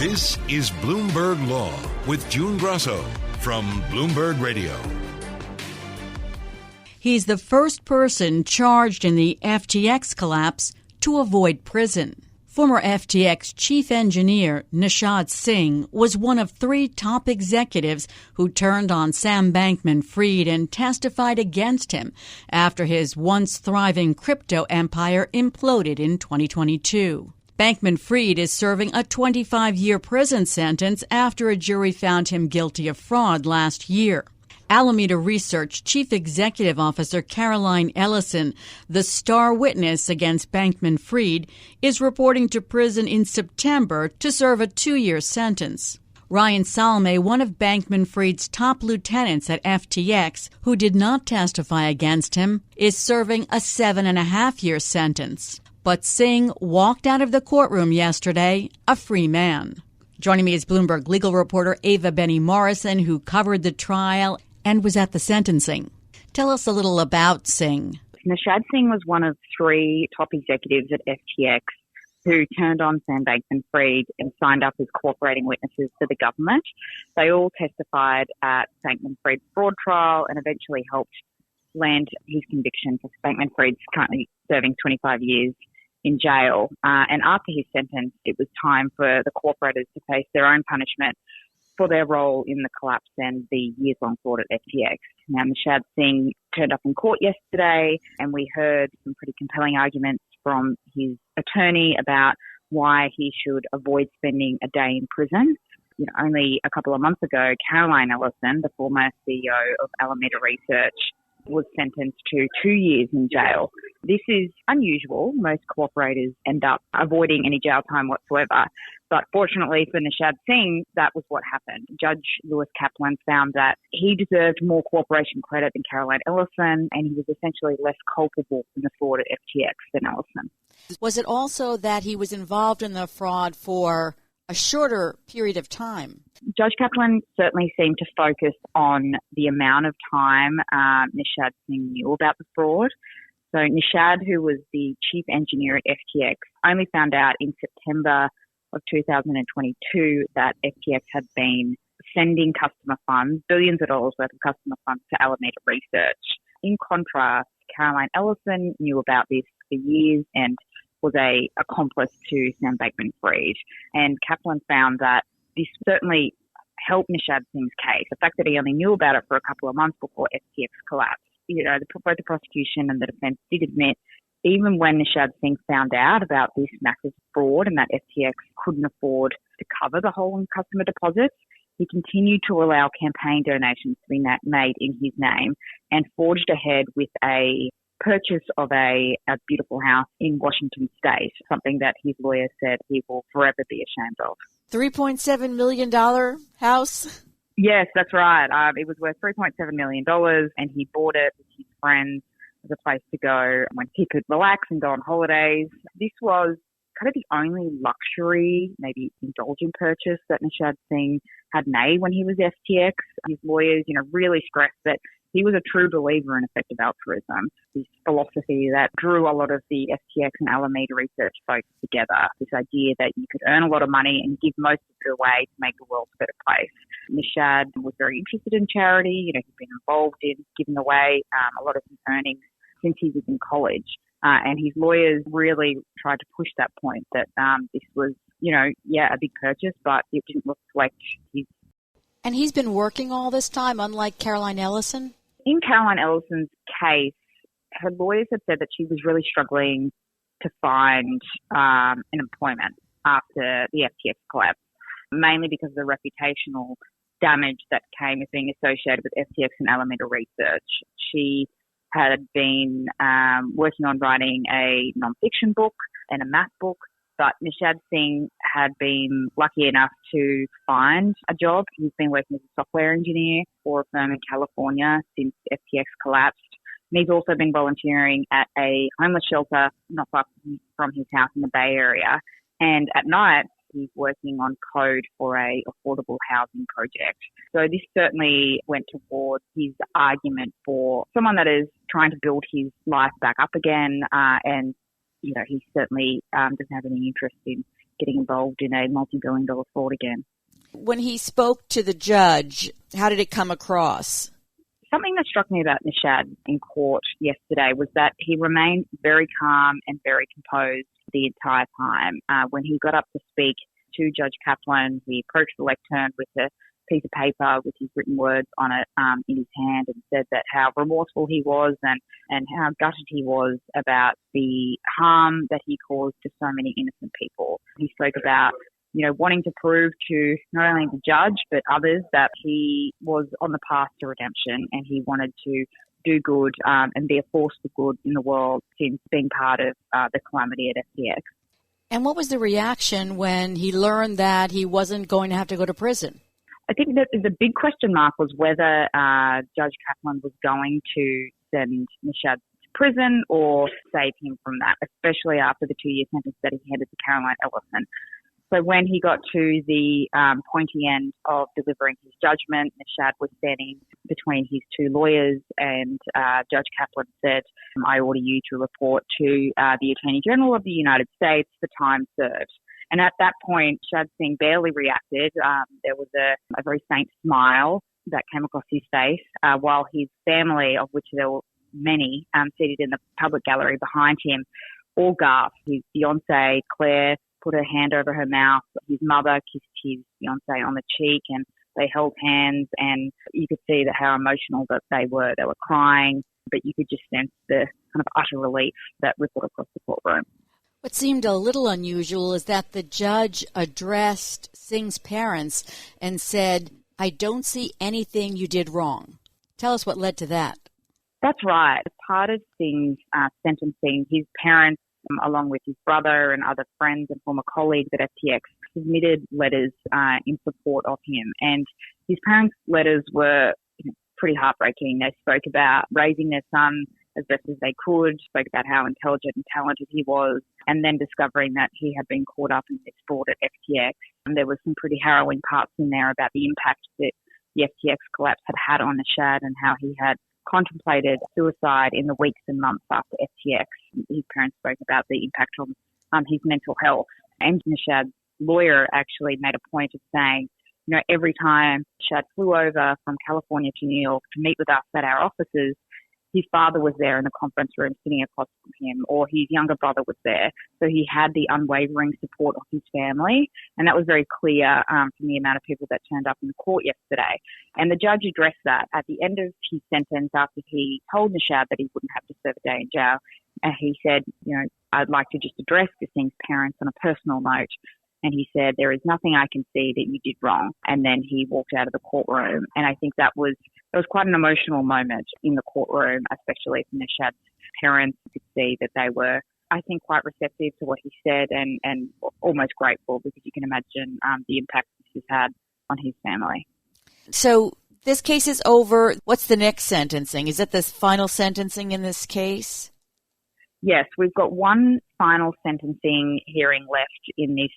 This is Bloomberg Law with June Grasso from Bloomberg Radio. He's the first person charged in the FTX collapse to avoid prison. Former FTX chief engineer Nishad Singh was one of 3 top executives who turned on Sam Bankman-Fried and testified against him after his once thriving crypto empire imploded in 2022. Bankman-Fried is serving a 25-year prison sentence after a jury found him guilty of fraud last year. Alameda Research Chief Executive Officer Caroline Ellison, the star witness against Bankman-Fried, is reporting to prison in September to serve a 2-year sentence. Ryan Salme, one of Bankman-Fried's top lieutenants at FTX, who did not testify against him, is serving a 7.5-year sentence. But Singh walked out of the courtroom yesterday a free man. Joining me is Bloomberg legal reporter Ava Benny-Morrison, who covered the trial and was at the sentencing. Tell us a little about Singh. Nishad Singh was one of 3 top executives at FTX who turned on Sam Bankman-Fried and signed up as cooperating witnesses to the government. They all testified at Bankman-Fried's fraud trial and eventually helped land his conviction. For Bankman-Fried's currently serving 25 years in jail. And after his sentence, it was time for the cooperators to face their own punishment for their role in the collapse and the years-long fraud at FTX. Now, Nishad Singh turned up in court yesterday, and we heard some pretty compelling arguments from his attorney about why he should avoid spending a day in prison. Only a couple of months ago, Caroline Ellison, the former CEO of Alameda Research, was sentenced to 2 years in jail. This is unusual. Most cooperators end up avoiding any jail time whatsoever. But fortunately for Nishad Singh, that was what happened. Judge Lewis Kaplan found that he deserved more cooperation credit than Caroline Ellison, and he was essentially less culpable in the fraud at FTX than Ellison. Was it also that he was involved in the fraud for a shorter period of time? Judge Kaplan certainly seemed to focus on the amount of time Nishad Singh knew about the fraud. So Nishad, who was the chief engineer at FTX, only found out in September of 2022 that FTX had been sending customer funds, billions of dollars worth of customer funds, to Alameda Research. In contrast, Caroline Ellison knew about this for years and was an accomplice to Sam Bankman-Fried. And Kaplan found that this certainly helped Nishad Singh's case. The fact that he only knew about it for a couple of months before FTX collapsed. Both the prosecution and the defense did admit, even when Nishad Singh found out about this massive fraud and that FTX couldn't afford to cover the hole in customer deposits, he continued to allow campaign donations to be made in his name and forged ahead with a purchase of a beautiful house in Washington State, something that his lawyer said he will forever be ashamed of. $3.7 million house? Yes, that's right. It was worth $3.7 million, and he bought it with his friends as a place to go when he could relax and go on holidays. This was kind of the only luxury, maybe indulgent purchase that Nishad Singh had made when he was FTX. His lawyers, really stressed that he was a true believer in effective altruism, this philosophy that drew a lot of the FTX and Alameda Research folks together, this idea that you could earn a lot of money and give most of it away to make the world a better place. Nishad was very interested in charity. He'd been involved in giving away a lot of his earnings since he was in college. And his lawyers really tried to push that point that this was, a big purchase, but it didn't reflect his. And he's been working all this time, unlike Caroline Ellison? In Caroline Ellison's case, her lawyers had said that she was really struggling to find an employment after the FTX collapse, mainly because of the reputational damage that came as being associated with FTX and Alameda Research. She had been working on writing a nonfiction book and a math book, but Nishad Singh had been lucky enough to find a job. He's been working as a software engineer for a firm in California since FTX collapsed. And he's also been volunteering at a homeless shelter not far from his house in the Bay Area. And at night, he's working on code for a affordable housing project. So this certainly went towards his argument for someone that is trying to build his life back up again. And he certainly doesn't have any interest in getting involved in a multi-billion-dollar fraud again. When he spoke to the judge, how did it come across? Something that struck me about Nishad in court yesterday was that he remained very calm and very composed the entire time. When he got up to speak to Judge Kaplan, he approached the lectern with a piece of paper with his written words on it in his hand and said that how remorseful he was and how gutted he was about the harm that he caused to so many innocent people. He spoke about wanting to prove to not only the judge but others that he was on the path to redemption and he wanted to do good and be a force for good in the world since being part of the calamity at FTX. And what was the reaction when he learned that he wasn't going to have to go to prison? I think that the big question mark was whether Judge Kaplan was going to send Nishad to prison or save him from that, especially after the 2-year sentence that he handed to Caroline Ellison. So when he got to the pointy end of delivering his judgment, Nishad was standing between his two lawyers and Judge Kaplan said, I order you to report to the Attorney General of the United States for time served. And at that point, Shad Singh barely reacted. There was a very faint smile that came across his face, while his family, of which there were many, seated in the public gallery behind him, all gasped. His fiancée, Claire, put her hand over her mouth. His mother kissed his fiancée on the cheek and they held hands, and you could see how emotional that they were. They were crying, but you could just sense the kind of utter relief that rippled across the courtroom. What seemed a little unusual is that the judge addressed Singh's parents and said, I don't see anything you did wrong. Tell us what led to that. That's right. As part of Singh's sentencing, his parents, along with his brother and other friends and former colleagues at FTX, submitted letters in support of him. And his parents' letters were pretty heartbreaking. They spoke about raising their son as best as they could, spoke about how intelligent and talented he was, and then discovering that he had been caught up in this fraud at FTX. And there were some pretty harrowing parts in there about the impact that the FTX collapse had on Nishad and how he had contemplated suicide in the weeks and months after FTX. His parents spoke about the impact on his mental health. And Nishad's lawyer actually made a point of saying, every time Nishad flew over from California to New York to meet with us at our offices, his father was there in the conference room sitting across from him, or his younger brother was there. So he had the unwavering support of his family. And that was very clear from the amount of people that turned up in the court yesterday. And the judge addressed that at the end of his sentence after he told Nishad that he wouldn't have to serve a day in jail. And he said, I'd like to just address Singh's parents on a personal note. And he said, there is nothing I can see that you did wrong. And then he walked out of the courtroom. And I think that was quite an emotional moment in the courtroom, especially for Nishad's parents. You could see that they were, I think, quite receptive to what he said and almost grateful, because you can imagine the impact this has had on his family. So this case is over. What's the next sentencing? Is it the final sentencing in this case? Yes, we've got one final sentencing hearing left in this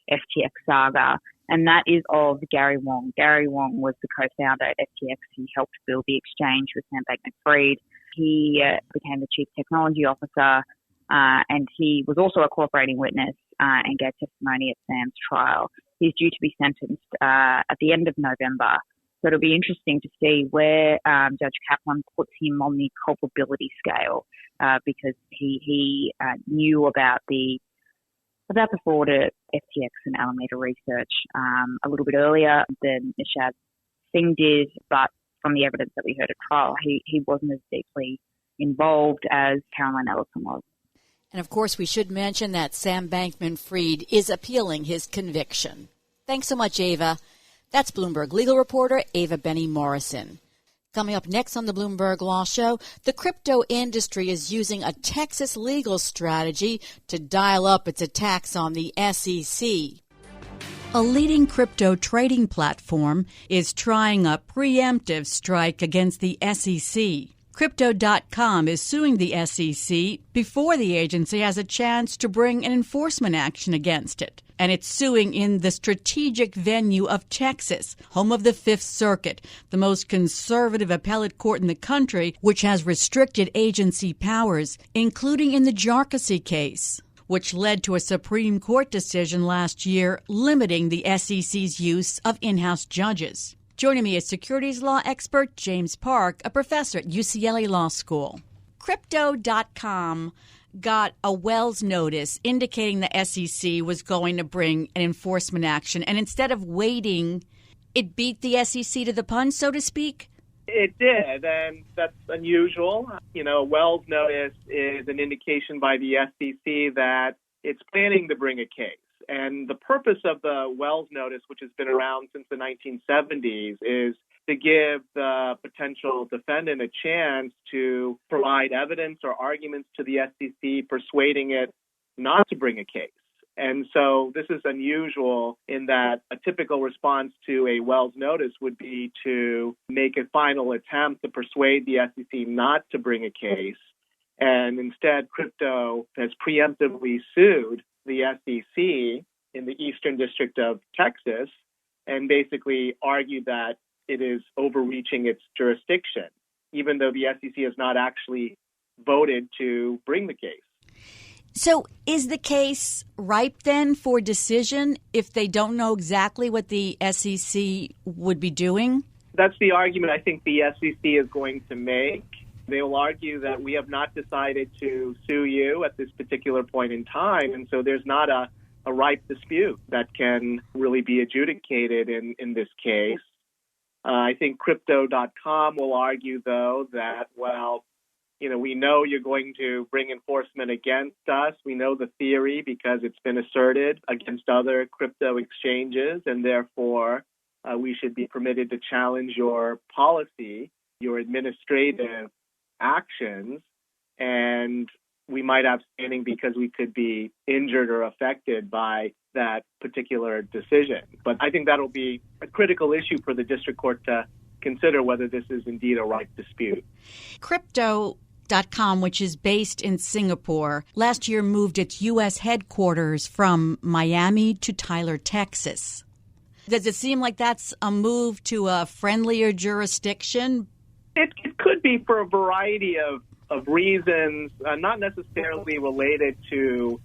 FTX saga, and that is of Gary Wang. Gary Wang was the co-founder at FTX. He helped build the exchange with Sam Bankman-Fried. He became the chief technology officer, and he was also a cooperating witness and gave testimony at Sam's trial. He's due to be sentenced at the end of November. So it'll be interesting to see where Judge Kaplan puts him on the culpability scale, because he knew about the fraud at FTX and Alameda Research a little bit earlier than Nishad Singh did, but from the evidence that we heard at trial, he wasn't as deeply involved as Caroline Ellison was. And of course, we should mention that Sam Bankman-Fried is appealing his conviction. Thanks so much, Ava. That's Bloomberg legal reporter Ava Benny-Morrison. Coming up next on the Bloomberg Law Show, the crypto industry is using a Texas legal strategy to dial up its attacks on the SEC. A leading crypto trading platform is trying a preemptive strike against the SEC. Crypto.com is suing the SEC before the agency has a chance to bring an enforcement action against it. And it's suing in the strategic venue of Texas, home of the Fifth Circuit, the most conservative appellate court in the country, which has restricted agency powers, including in the Jarkissi case. which led to a Supreme Court decision last year limiting the SEC's use of in-house judges. Joining me is securities law expert James Park, a professor at UCLA Law School. Crypto.com got a Wells notice indicating the SEC was going to bring an enforcement action, and instead of waiting, it beat the SEC to the punch, so to speak? It did, and that's unusual. A Wells notice is an indication by the SEC that it's planning to bring a case. And the purpose of the Wells notice, which has been around since the 1970s, is to give the potential defendant a chance to provide evidence or arguments to the SEC persuading it not to bring a case. And so this is unusual in that a typical response to a Wells notice would be to make a final attempt to persuade the SEC not to bring a case. And instead, Crypto has preemptively sued the SEC in the Eastern District of Texas and basically argued that it is overreaching its jurisdiction, even though the SEC has not actually voted to bring the case. So is the case ripe then for decision if they don't know exactly what the SEC would be doing? That's the argument I think the SEC is going to make. They will argue that we have not decided to sue you at this particular point in time, and so there's not a ripe dispute that can really be adjudicated in this case. I think Crypto.com will argue, though, that, we know you're going to bring enforcement against us. We know the theory because it's been asserted against other crypto exchanges, and therefore we should be permitted to challenge your policy, your administrative actions, and we might have standing because we could be injured or affected by that particular decision. But I think that'll be a critical issue for the district court to consider whether this is indeed a ripe dispute. Crypto.com, which is based in Singapore, last year moved its U.S. headquarters from Miami to Tyler, Texas. Does it seem like that's a move to a friendlier jurisdiction? It could be for a variety of reasons, not necessarily related to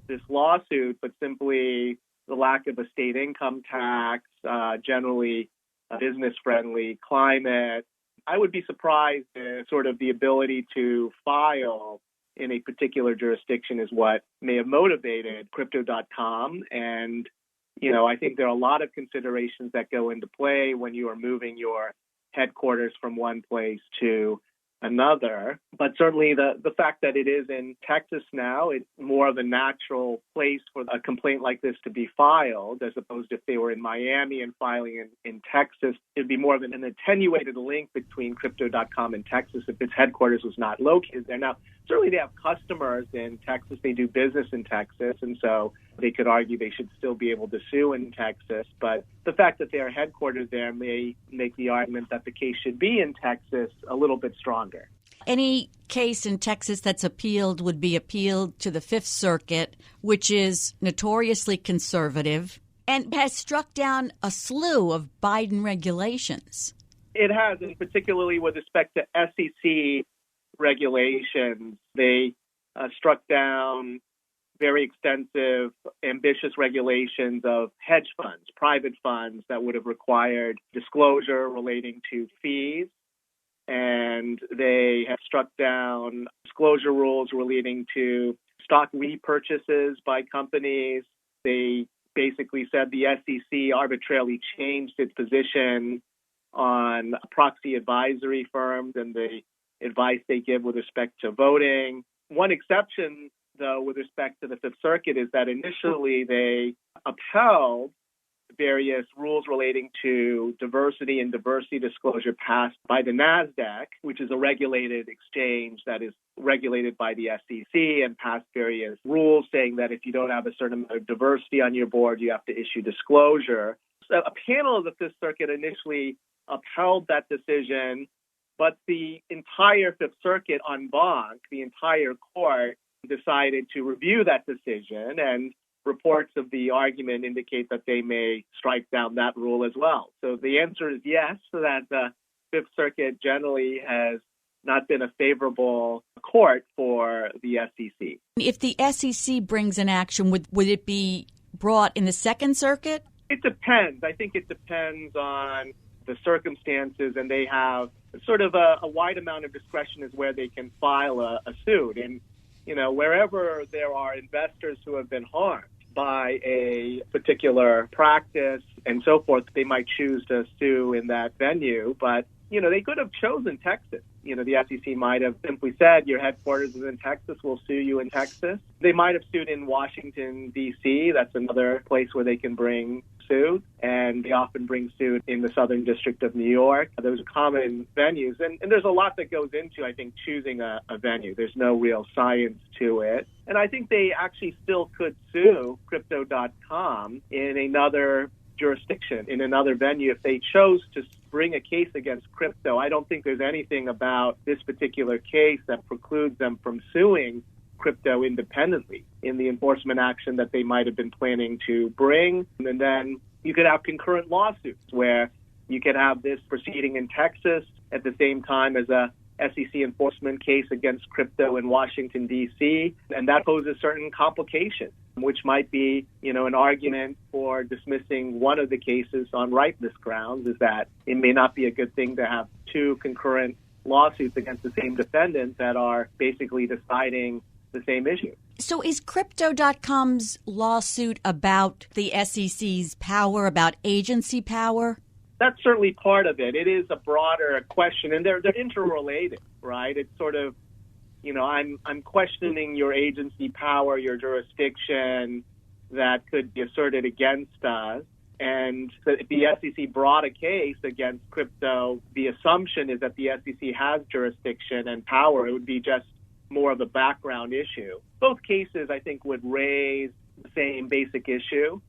this lawsuit, but simply the lack of a state income tax, generally a business-friendly climate. I would be surprised if sort of the ability to file in a particular jurisdiction is what may have motivated Crypto.com. And, I think there are a lot of considerations that go into play when you are moving your headquarters from one place to another. But certainly the fact that it is in Texas now, it's more of a natural place for a complaint like this to be filed, as opposed to if they were in Miami and filing in Texas. It'd be more of an attenuated link between Crypto.com and Texas if its headquarters was not located there. Now, certainly they have customers in Texas. They do business in Texas, and so they could argue they should still be able to sue in Texas. But the fact that they are headquartered there may make the argument that the case should be in Texas a little bit stronger. Any case in Texas that's appealed would be appealed to the Fifth Circuit, which is notoriously conservative and has struck down a slew of Biden regulations. It has, and particularly with respect to SEC regulations. They struck down very extensive, ambitious regulations of hedge funds, private funds that would have required disclosure relating to fees. And they have struck down disclosure rules relating to stock repurchases by companies. They basically said the SEC arbitrarily changed its position on proxy advisory firms and the advice they give with respect to voting. One exception, though, with respect to the Fifth Circuit is that initially they upheld various rules relating to diversity and diversity disclosure passed by the NASDAQ, which is a regulated exchange that is regulated by the SEC, and passed various rules saying that if you don't have a certain amount of diversity on your board, you have to issue disclosure. So a panel of the Fifth Circuit initially upheld that decision, but the entire Fifth Circuit en banc, the entire court, decided to review that decision, and reports of the argument indicate that they may strike down that rule as well. So the answer is yes, that the Fifth Circuit generally has not been a favorable court for the SEC. If the SEC brings an action, would it be brought in the Second Circuit? It depends. I think it depends on the circumstances, and they have sort of a wide amount of discretion as where they can file a suit. And, wherever there are investors who have been harmed by a particular practice and so forth, they might choose to sue in that venue. But, they could have chosen Texas. The SEC might have simply said, your headquarters is in Texas, we'll sue you in Texas. They might have sued in Washington, D.C. That's another place where they can bring suit, and they often bring suit in the Southern District of New York. Those are common venues, and there's a lot that goes into, I think, choosing a venue. There's no real science to it. And I think they actually still could sue Crypto.com in another jurisdiction, in another venue, if they chose to bring a case against crypto. I don't think there's anything about this particular case that precludes them from suing crypto independently in the enforcement action that they might have been planning to bring. And then you could have concurrent lawsuits where you could have this proceeding in Texas at the same time as a SEC enforcement case against crypto in Washington, D.C., and that poses certain complications, which might be, an argument for dismissing one of the cases on ripeness grounds, is that it may not be a good thing to have two concurrent lawsuits against the same defendant that are basically deciding the same issue. So is Crypto.com's lawsuit about the SEC's power, about agency power? That's certainly part of it. It is a broader question, and they're interrelated, right? It's sort of, I'm questioning your agency power, your jurisdiction that could be asserted against us. And if the SEC brought a case against crypto, the assumption is that the SEC has jurisdiction and power. It would be just more of a background issue. Both cases, I think, would raise the same basic issue,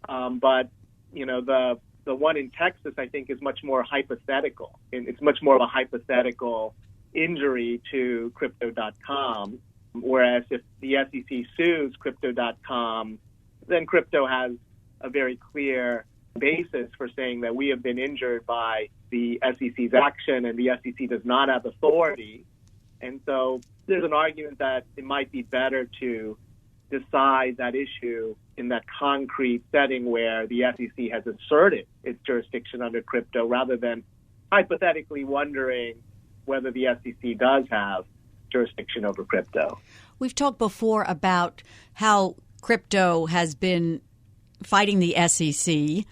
but the one in Texas, I think, is much more hypothetical. And it's much more of a hypothetical injury to Crypto.com, whereas if the SEC sues Crypto.com, then crypto has a very clear basis for saying that we have been injured by the SEC's action, and the SEC does not have authority. And so there's an argument that it might be better to decide that issue in that concrete setting where the SEC has asserted its jurisdiction under crypto, rather than hypothetically wondering whether the SEC does have jurisdiction over crypto. We've talked before about how crypto has been fighting the SEC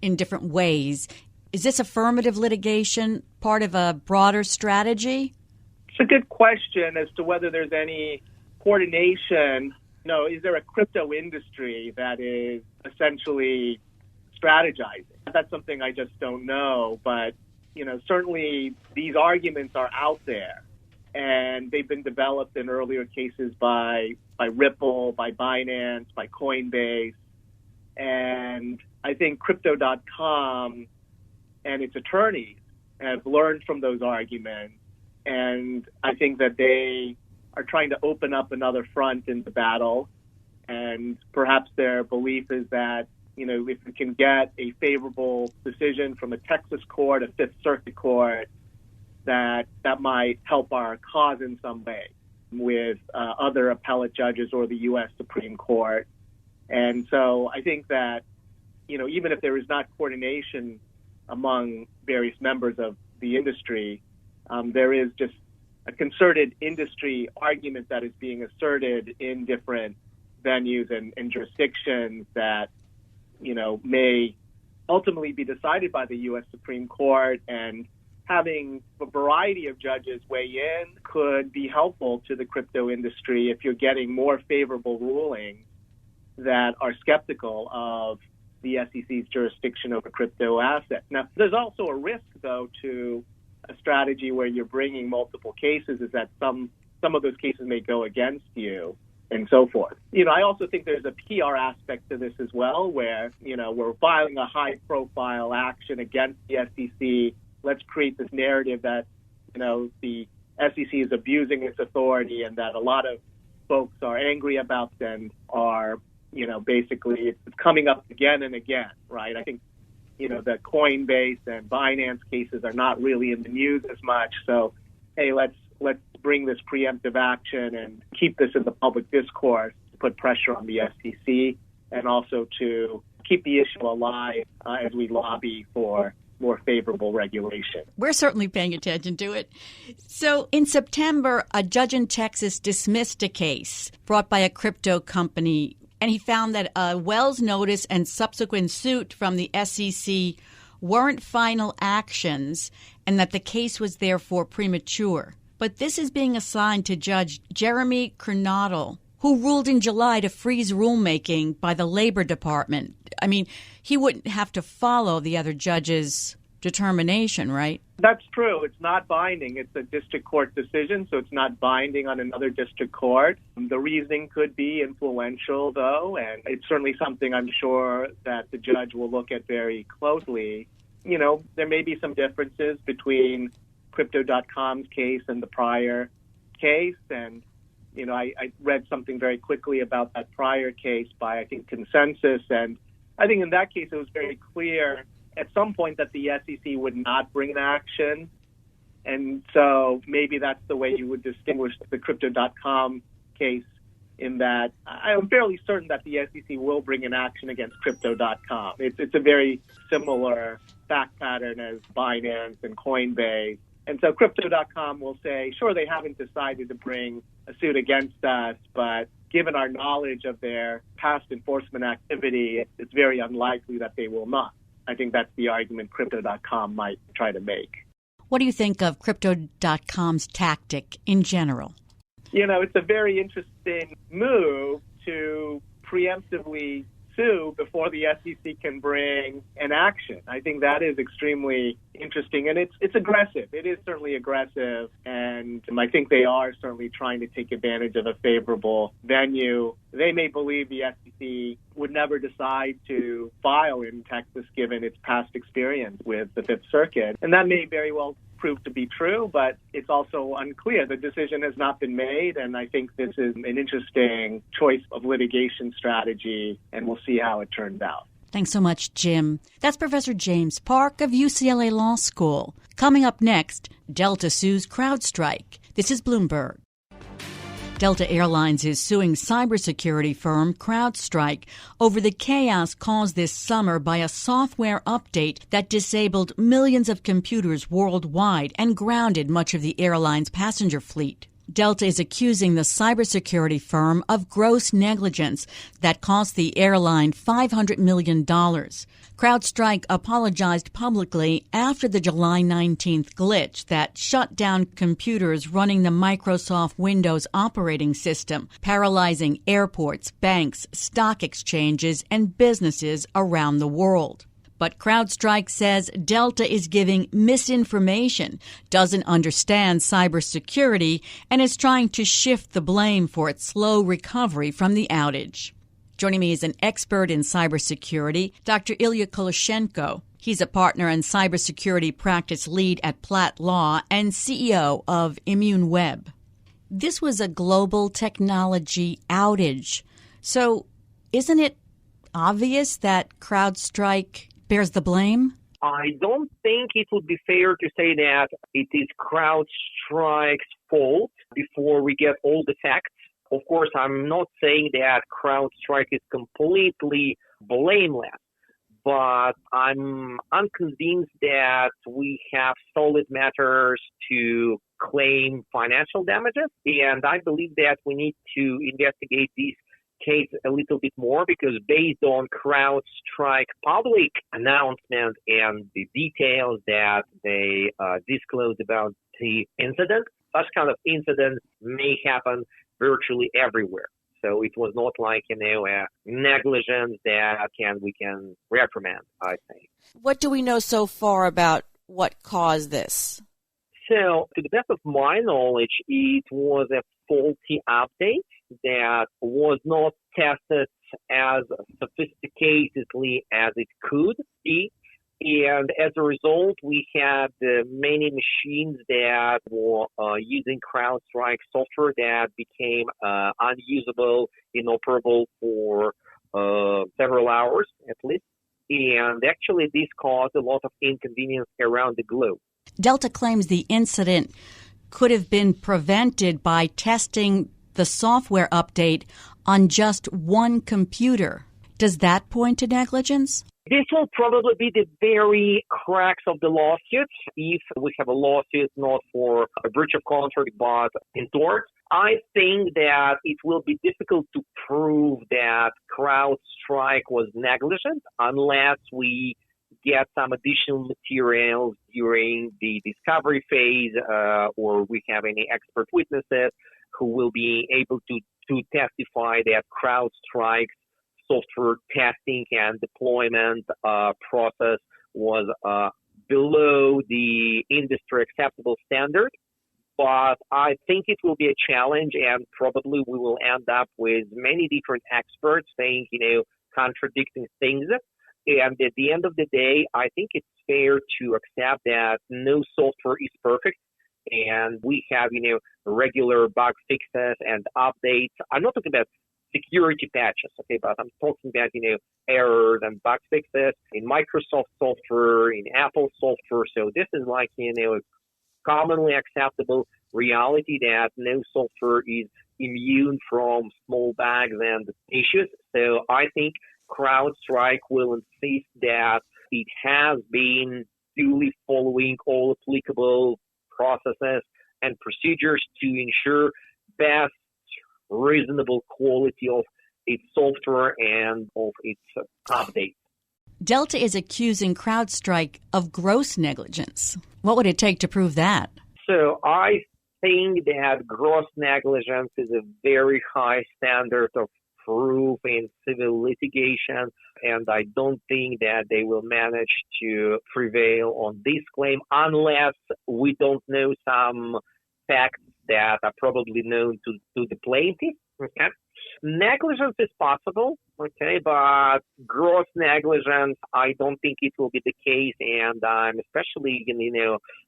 in different ways. Is this affirmative litigation part of a broader strategy? It's a good question as to whether there's any coordination. No, is there a crypto industry that is essentially strategizing? That's something I just don't know. But, certainly these arguments are out there, and they've been developed in earlier cases by Ripple, by Binance, by Coinbase. And I think Crypto.com and its attorneys have learned from those arguments. And I think that they are trying to open up another front in the battle. And perhaps their belief is that, if we can get a favorable decision from a Texas court, a Fifth Circuit court, that might help our cause in some way with other appellate judges or the U.S. Supreme Court. And so I think that, even if there is not coordination among various members of the industry, there is just a concerted industry argument that is being asserted in different venues and jurisdictions that, may ultimately be decided by the U.S. Supreme Court. And having a variety of judges weigh in could be helpful to the crypto industry if you're getting more favorable rulings that are skeptical of the SEC's jurisdiction over crypto assets. Now, there's also a risk, though, to a strategy where you're bringing multiple cases, is that some of those cases may go against you and so forth. I also think there's a PR aspect to this as well, where, we're filing a high-profile action against the SEC. Let's create this narrative that, the SEC is abusing its authority and that a lot of folks are angry about and are, basically it's coming up again and again, right? I think, the Coinbase and Binance cases are not really in the news as much. So hey, let's bring this preemptive action and keep this in the public discourse, to put pressure on the SEC, and also to keep the issue alive as we lobby for more favorable regulation. We're certainly paying attention to it. So in September, a judge in Texas dismissed a case brought by a crypto company, and he found that a Wells notice and subsequent suit from the SEC weren't final actions and that the case was therefore premature. But this is being assigned to Judge Jeremy Kernodle, who ruled in July to freeze rulemaking by the Labor Department. I mean, he wouldn't have to follow the other judge's determination, right? That's true. It's not binding. It's a district court decision, so it's not binding on another district court. The reasoning could be influential, though, and it's certainly something I'm sure that the judge will look at very closely. You know, there may be some differences between Crypto.com's case and the prior case, and you know, I read something very quickly about that prior case by, I think, consensus. And I think in that case, it was very clear at some point that the SEC would not bring an action. And so maybe that's the way you would distinguish the Crypto.com case, in that I'm fairly certain that the SEC will bring an action against Crypto.com. It's a very similar fact pattern as Binance and Coinbase. And so Crypto.com will say, sure, they haven't decided to bring a suit against us, but given our knowledge of their past enforcement activity, it's very unlikely that they will not. I think that's the argument Crypto.com might try to make. What do you think of Crypto.com's tactic in general? You know, it's a very interesting move to preemptively sue before the SEC can bring an action. I think that is extremely interesting, and it's aggressive. It is certainly aggressive, and I think they are certainly trying to take advantage of a favorable venue. They may believe the SEC would never decide to file in Texas given its past experience with the Fifth Circuit, and that may very well prove to be true, but it's also unclear. The decision has not been made, and I think this is an interesting choice of litigation strategy, and we'll see how it turns out. Thanks so much, Jim. That's Professor James Park of UCLA Law School. Coming up next, Delta sues CrowdStrike. This is Bloomberg. Delta Airlines is suing cybersecurity firm CrowdStrike over the chaos caused this summer by a software update that disabled millions of computers worldwide and grounded much of the airline's passenger fleet. Delta is accusing the cybersecurity firm of gross negligence that cost the airline $500 million. CrowdStrike apologized publicly after the July 19th glitch that shut down computers running the Microsoft Windows operating system, paralyzing airports, banks, stock exchanges, and businesses around the world. But CrowdStrike says Delta is giving misinformation, doesn't understand cybersecurity, and is trying to shift the blame for its slow recovery from the outage. Joining me is an expert in cybersecurity, Dr. Ilia Kolochenko. He's a partner and cybersecurity practice lead at Platt Law and CEO of ImmuneWeb. This was a global technology outage. So isn't it obvious that CrowdStrike bears the blame? I don't think it would be fair to say that it is CrowdStrike's fault before we get all the facts. Of course, I'm not saying that CrowdStrike is completely blameless, but I'm unconvinced that we have solid matters to claim financial damages, and I believe that we need to investigate these case a little bit more, because based on CrowdStrike public announcement and the details that they disclosed about the incident, such kind of incidents may happen virtually everywhere. So it was not like, a negligence that we can reprimand, I think. What do we know so far about what caused this? So, to the best of my knowledge, it was a faulty update that was not tested as sophisticatedly as it could be. And as a result, we had many machines that were using CrowdStrike software that became unusable, inoperable for several hours at least. And actually, this caused a lot of inconvenience around the globe. Delta claims the incident could have been prevented by testing the software update on just one computer. Does that point to negligence? This will probably be the very crux of the lawsuits if we have a lawsuit not for a breach of contract but in tort. I think that it will be difficult to prove that CrowdStrike was negligent unless we get some additional materials during the discovery phase or we have any expert witnesses who will be able to testify that CrowdStrike's software testing and deployment process was below the industry acceptable standard. But I think it will be a challenge, and probably we will end up with many different experts saying, contradicting things. And at the end of the day, I think it's fair to accept that no software is perfect. And we have, regular bug fixes and updates. I'm not talking about security patches, okay, but I'm talking about, errors and bug fixes in Microsoft software, in Apple software. So this is like, commonly acceptable reality that no software is immune from small bugs and issues. So I think CrowdStrike will insist that it has been duly following all applicable processes and procedures to ensure best reasonable quality of its software and of its updates. Delta is accusing CrowdStrike of gross negligence. What would it take to prove that? So I think that gross negligence is a very high standard of proof in civil litigation, and I don't think that they will manage to prevail on this claim unless we don't know some facts that are probably known to the plaintiff. Okay? Negligence is possible, okay, but gross negligence, I don't think it will be the case, and I'm especially,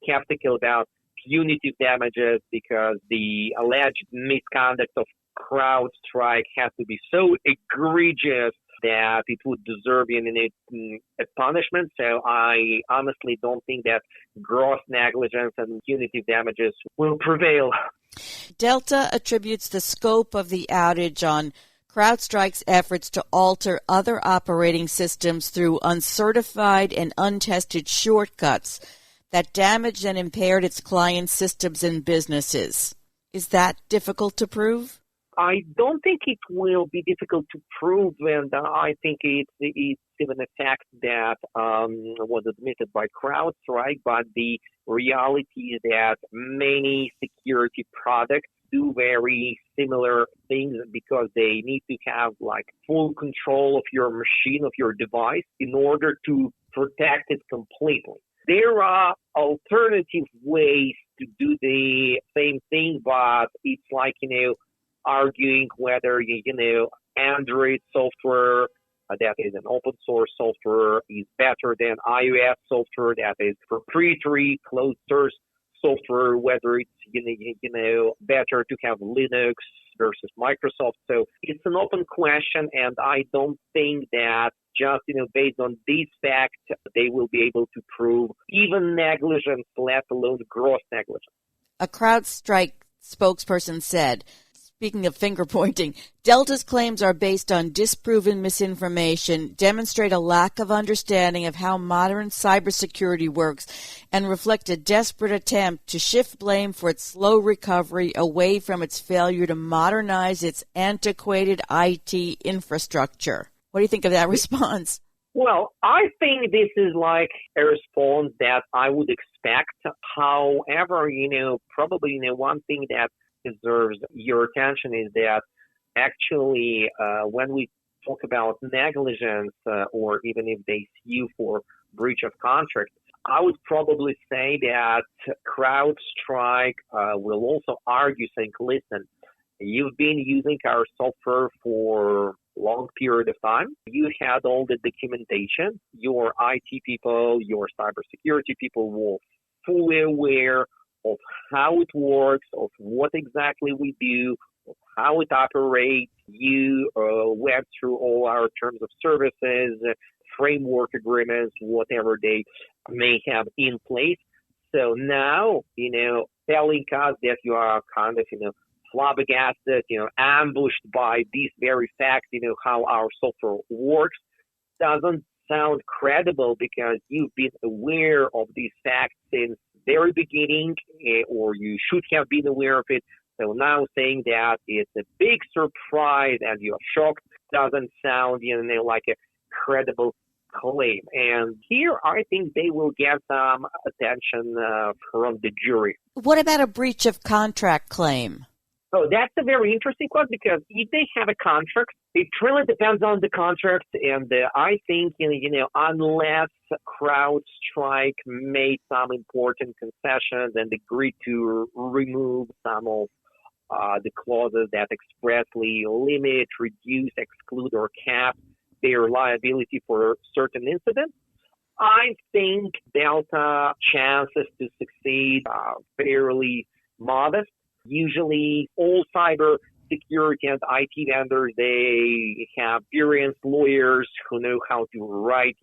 skeptical about punitive damages because the alleged misconduct of CrowdStrike has to be so egregious that it would deserve a punishment. So I honestly don't think that gross negligence and punitive damages will prevail. Delta attributes the scope of the outage on CrowdStrike's efforts to alter other operating systems through uncertified and untested shortcuts that damaged and impaired its clients' systems and businesses. Is that difficult to prove? I don't think it will be difficult to prove, and I think it's even a fact that was admitted by CrowdStrike, but the reality is that many security products do very similar things because they need to have full control of your machine, of your device, in order to protect it completely. There are alternative ways to do the same thing, but it's arguing whether, Android software that is an open source software is better than iOS software that is proprietary closed source software, whether it's, better to have Linux versus Microsoft. So it's an open question, and I don't think that just, based on these facts, they will be able to prove even negligence, let alone gross negligence. A CrowdStrike spokesperson said, speaking of finger pointing, Delta's claims are based on disproven misinformation, demonstrate a lack of understanding of how modern cybersecurity works, and reflect a desperate attempt to shift blame for its slow recovery away from its failure to modernize its antiquated IT infrastructure. What do you think of that response? Well, I think this is a response that I would expect. However, probably, one thing that deserves your attention is that actually when we talk about negligence or even if they sue for breach of contract, I would probably say that CrowdStrike will also argue saying, listen, you've been using our software for a long period of time. You had all the documentation. Your IT people, your cybersecurity people were fully aware of how it works, of what exactly we do, of how it operates. You went through all our terms of services, framework agreements, whatever they may have in place. So now, telling us that you are kind of, flabbergasted, ambushed by these very facts, how our software works, doesn't sound credible because you've been aware of these facts since very beginning, or you should have been aware of it. So now saying that it's a big surprise and you're shocked doesn't sound, like a credible claim. And here I think they will get some attention from the jury. What about a breach of contract claim? Oh, that's a very interesting one because if they have a contract, it really depends on the contract. And I think, unless CrowdStrike made some important concessions and agreed to remove some of the clauses that expressly limit, reduce, exclude, or cap their liability for certain incidents, I think Delta chances to succeed are fairly modest. Usually, all cyber security and IT vendors, they have experienced lawyers who know how to write,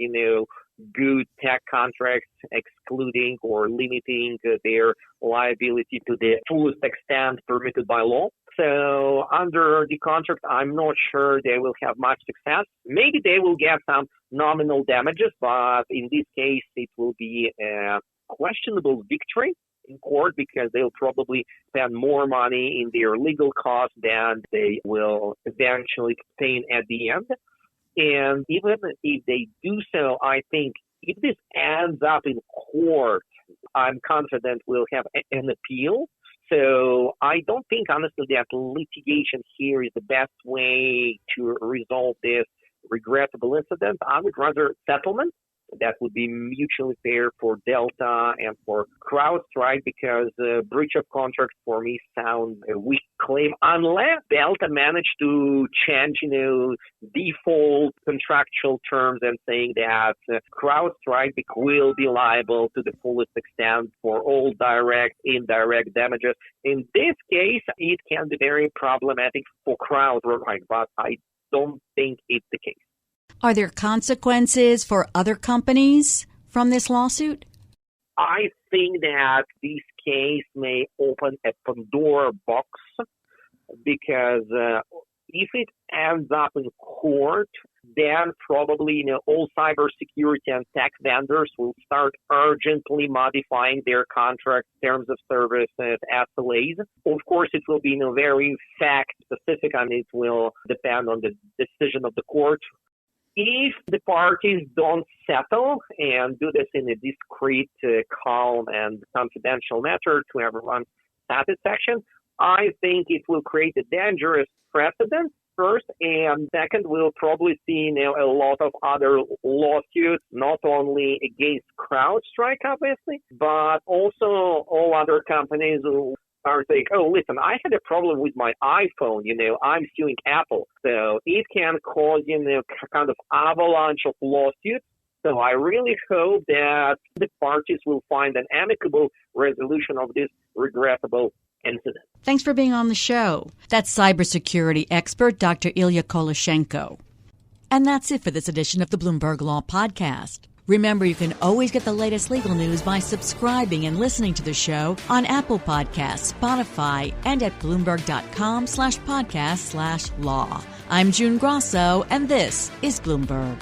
good tech contracts, excluding or limiting their liability to the fullest extent permitted by law. So under the contract, I'm not sure they will have much success. Maybe they will get some nominal damages, but in this case, it will be a questionable victory in court because they'll probably spend more money in their legal costs than they will eventually obtain at the end. And even if they do so, I think if this ends up in court, I'm confident we'll have an appeal. So I don't think, honestly, that litigation here is the best way to resolve this regrettable incident. I would rather settlement. That would be mutually fair for Delta and for CrowdStrike because breach of contract for me sounds a weak claim unless Delta managed to change, default contractual terms and saying that CrowdStrike will be liable to the fullest extent for all direct, indirect damages. In this case, it can be very problematic for CrowdStrike, but I don't think it's the case. Are there consequences for other companies from this lawsuit? I think that this case may open a Pandora box because if it ends up in court, then probably all cybersecurity and tech vendors will start urgently modifying their contract terms of service and SLAs. Of course, it will be very fact-specific, and it will depend on the decision of the court. If the parties don't settle and do this in a discreet, calm, and confidential manner to everyone's satisfaction, I think it will create a dangerous precedent, first. And second, we'll probably see a lot of other lawsuits, not only against CrowdStrike, obviously, but also all other companies who are saying, oh, listen, I had a problem with my iPhone, I'm suing Apple. So it can cause, kind of avalanche of lawsuits. So I really hope that the parties will find an amicable resolution of this regrettable incident. Thanks for being on the show. That's cybersecurity expert Dr. Ilia Kolochenko. And that's it for this edition of the Bloomberg Law Podcast. Remember, you can always get the latest legal news by subscribing and listening to the show on Apple Podcasts, Spotify, and at Bloomberg.com/podcast/law. I'm June Grasso, and this is Bloomberg.